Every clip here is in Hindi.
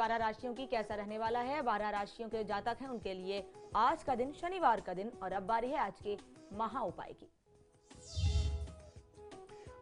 12 राशियों की कैसा रहने वाला है। 12 राशियों के जातक हैं उनके लिए आज का दिन शनिवार का दिन। और अब बारी है आज के महा उपाय की।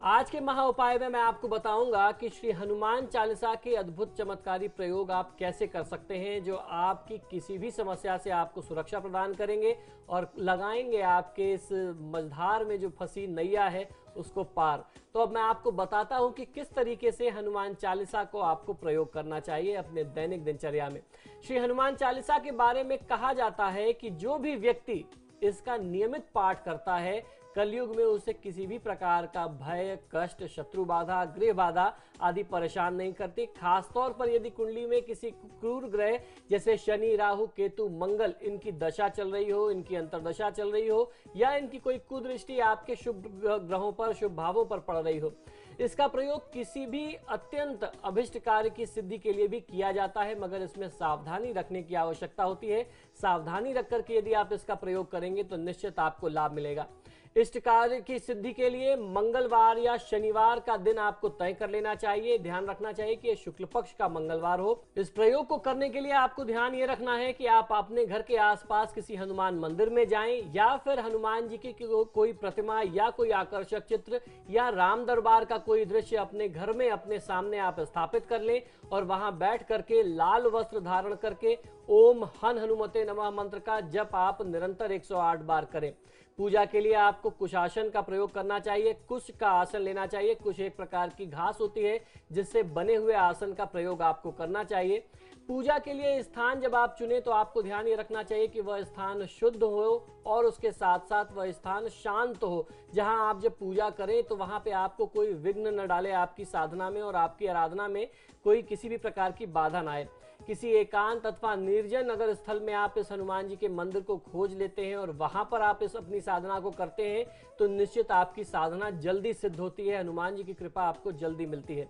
आज के महा उपाय में मैं आपको बताऊंगा कि श्री हनुमान चालीसा के अद्भुत चमत्कारी प्रयोग आप कैसे कर सकते हैं, जो आपकी किसी भी समस्या से आपको सुरक्षा प्रदान करेंगे और लगाएंगे आपके इस मझधार में जो फंसी नैया है उसको पार। तो अब मैं आपको बताता हूं कि किस तरीके से हनुमान चालीसा को आपको प्रयोग करना चाहिए अपने दैनिक दिनचर्या में। श्री हनुमान चालीसा के बारे में कहा जाता है कि जो भी व्यक्ति इसका नियमित पाठ करता है, कलयुग में उसे किसी भी प्रकार का भय, कष्ट, शत्रु बाधा, गृह बाधा आदि परेशान नहीं करती। खासतौर पर यदि कुंडली में किसी क्रूर ग्रह जैसे शनि, राहु, केतु, मंगल इनकी दशा चल रही हो, इनकी अंतर्दशा चल रही हो, या इनकी कोई कुदृष्टि आपके शुभ ग्रहों पर, शुभ भावों पर पड़ रही हो, इसका प्रयोग किसी भी अत्यंत अभिष्ट कार्य की सिद्धि के लिए भी किया जाता है, मगर इसमें सावधानी रखने की आवश्यकता होती है। सावधानी रख करके यदि आप इसका प्रयोग करेंगे तो निश्चित आपको लाभ मिलेगा। इष्ट कार्य की सिद्धि के लिए मंगलवार या शनिवार का दिन आपको तय कर लेना चाहिए। ध्यान रखना चाहिए कि शुक्ल पक्ष का मंगलवार हो। इस प्रयोग को करने के लिए आपको ध्यान ये रखना है कि आप अपने घर के आसपास किसी हनुमान मंदिर में जाएं, या फिर हनुमान जी की कोई प्रतिमा या कोई आकर्षक चित्र या राम दरबार का कोई दृश्य अपने घर में अपने सामने आप स्थापित कर लें और वहां बैठ करके लाल वस्त्र धारण करके ओम हन हनुमते नमः मंत्र का जप आप निरंतर 108 बार करें। पूजा के लिए आपको कुशासन का प्रयोग करना चाहिए। कुश का आसन लेना चाहिए। कुश एक प्रकार की घास होती है जिससे बने हुए आसन का प्रयोग आपको करना चाहिए। पूजा के लिए स्थान जब आप चुने तो आपको ध्यान ये रखना चाहिए कि वह स्थान शुद्ध हो और उसके साथ साथ वह स्थान शांत हो। जहां आप जब पूजा करें तो वहां पे आपको कोई विघ्न न डाले, आपकी साधना में और आपकी आराधना में कोई किसी भी प्रकार की बाधा ना आए। किसी एकांत अथवा निर्जन अगर स्थल में आप इस हनुमान जी के मंदिर को खोज लेते हैं और वहां पर आप इस अपनी साधना को करते हैं तो निश्चित आपकी साधना जल्दी सिद्ध होती है। हनुमान जी की कृपा आपको जल्दी मिलती है।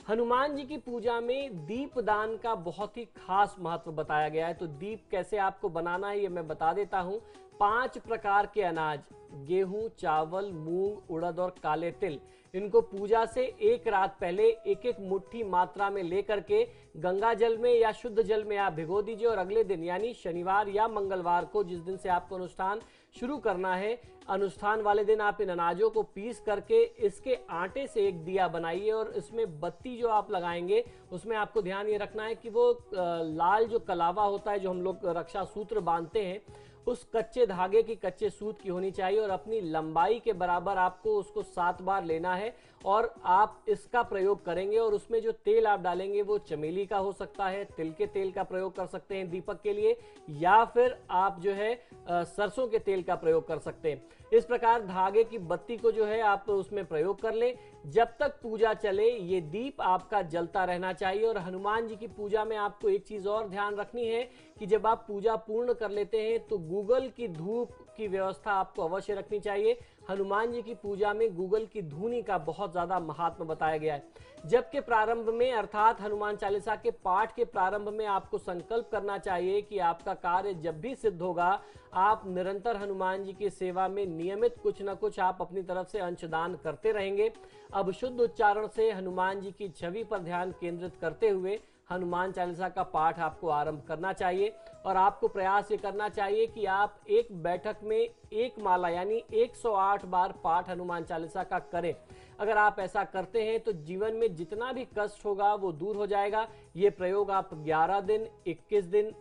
हनुमान जी की पूजा में दीप दान का बहुत ही खास महत्व बताया गया है। तो दीप कैसे आपको बनाना है ये मैं बता देता हूं। 5 प्रकार के अनाज, गेहूं, चावल, मूंग, उड़द और काले तिल, इनको पूजा से एक रात पहले एक एक मुट्ठी मात्रा में लेकर के गंगा जल में या शुद्ध जल में आप भिगो दीजिए और अगले दिन यानी शनिवार या मंगलवार को, जिस दिन से आपको अनुष्ठान शुरू करना है, अनुष्ठान वाले दिन आप इन अनाजों को पीस करके इसके आटे से एक दिया बनाइए और इसमें बत्ती जो आप लगाएंगे उसमें आपको ध्यान ये रखना है कि वो लाल जो कलावा होता है जो हम लोग रक्षा सूत्र बांधते हैं उस कच्चे धागे की, कच्चे सूत की होनी चाहिए और अपनी लंबाई के बराबर आपको उसको 7 बार लेना है और आप इसका प्रयोग करेंगे। और उसमें जो तेल आप डालेंगे वो चमेली का हो सकता है, तिल के तेल का प्रयोग कर सकते हैं दीपक के लिए, या फिर आप जो है सरसों के तेल का प्रयोग कर सकते हैं। इस प्रकार धागे की बत्ती को जो है आप उसमें प्रयोग कर लें। जब तक पूजा चले ये दीप आपका जलता रहना चाहिए। और हनुमान जी की पूजा में आपको एक चीज और ध्यान रखनी है कि जब आप पूजा पूर्ण कर लेते हैं तो गूगल की धूप की व्यवस्था आपको अवश्य रखनी चाहिए। हनुमान जी की पूजा में गूगल की धूनी का बहुत ज्यादा महात्मा बताया गया है। जबकि प्रारंभ में अर्थात हनुमान चालीसा के पाठ के प्रारंभ में आपको संकल्प करना चाहिए कि आपका कार्य जब भी सिद्ध होगा आप निरंतर हनुमान जी की सेवा में नियमित कुछ न कुछ आप अपनी तरफ से अंशदान करते रहेंगे। अब शुद्ध उच्चारण से हनुमान जी की छवि पर ध्यान केंद्रित करते हुए हनुमान चालीसा का पाठ आपको आरंभ करना चाहिए। और आपको प्रयास ये करना चाहिए कि आप एक बैठक में एक माला यानी 108 बार पाठ हनुमान चालीसा का करें। अगर आप ऐसा करते हैं तो जीवन में जितना भी कष्ट होगा वो दूर हो जाएगा। ये प्रयोग आप 11 दिन, 21 दिन,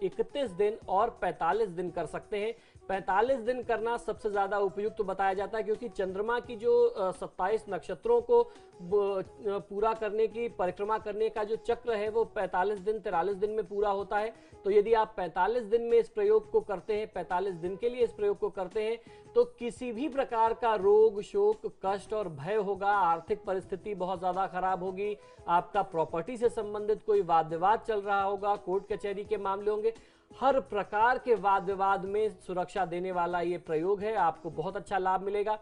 31 दिन और 45 दिन कर सकते हैं। 45 दिन करना सबसे ज्यादा उपयुक्त तो बताया जाता है क्योंकि चंद्रमा की जो 27 नक्षत्रों को पूरा करने की, परिक्रमा करने का जो चक्र है वो 45 दिन 43 दिन में पूरा होता है। तो यदि आप 45 दिन में इस प्रयोग को करते हैं, 45 दिन के लिए इस प्रयोग को करते हैं तो किसी भी प्रकार का रोग, शोक, कष्ट और भय होगा, आर्थिक परिस्थिति बहुत ज्यादा खराब होगी, आपका प्रॉपर्टी से संबंधित कोई वाद विवाद चल रहा होगा, कोर्ट कचहरी के मामले होंगे, हर प्रकार के वाद विवाद में सुरक्षा देने वाला ये प्रयोग है। आपको बहुत अच्छा लाभ मिलेगा।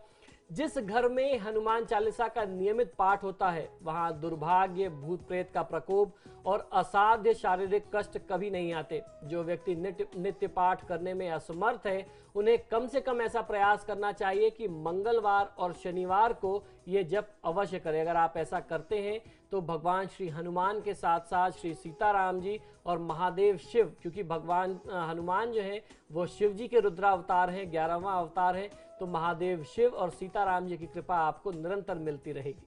जिस घर में हनुमान चालीसा का नियमित पाठ होता है वहां दुर्भाग्य, भूत प्रेत का प्रकोप और असाध्य शारीरिक कष्ट कभी नहीं आते। जो व्यक्ति नित्य पाठ करने में असमर्थ है उन्हें कम से कम ऐसा प्रयास करना चाहिए कि मंगलवार और शनिवार को ये जप अवश्य करें। अगर आप ऐसा करते हैं तो भगवान श्री हनुमान के साथ साथ श्री सीताराम जी और महादेव शिव, क्योंकि भगवान हनुमान जो है वो शिव जी के रुद्रावतार हैं, 11वां अवतार है, तो महादेव शिव और सीताराम जी की कृपा आपको निरंतर मिलती रहेगी।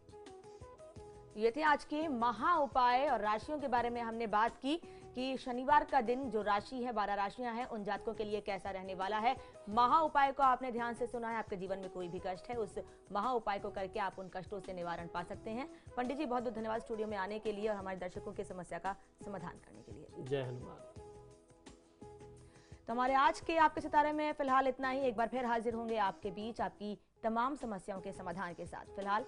ये थे आज के महा उपाय और राशियों के बारे में हमने बात की कि शनिवार का दिन जो राशि है, 12 राशियां हैं, उन जातकों के लिए कैसा रहने वाला है। महा उपाय को आपने ध्यान से सुना है। आपके जीवन में कोई भी कष्ट है, उस महा उपाय को करके आप उन कष्टों से निवारण पा सकते हैं। पंडित जी, बहुत बहुत धन्यवाद स्टूडियो में आने के लिए और हमारे दर्शकों की समस्या का समाधान करने के लिए। जय हनुमान। तो हमारे आज के आपके सितारे में फिलहाल इतना ही। एक बार फिर हाजिर होंगे आपके बीच आपकी तमाम समस्याओं के समाधान के साथ। फिलहाल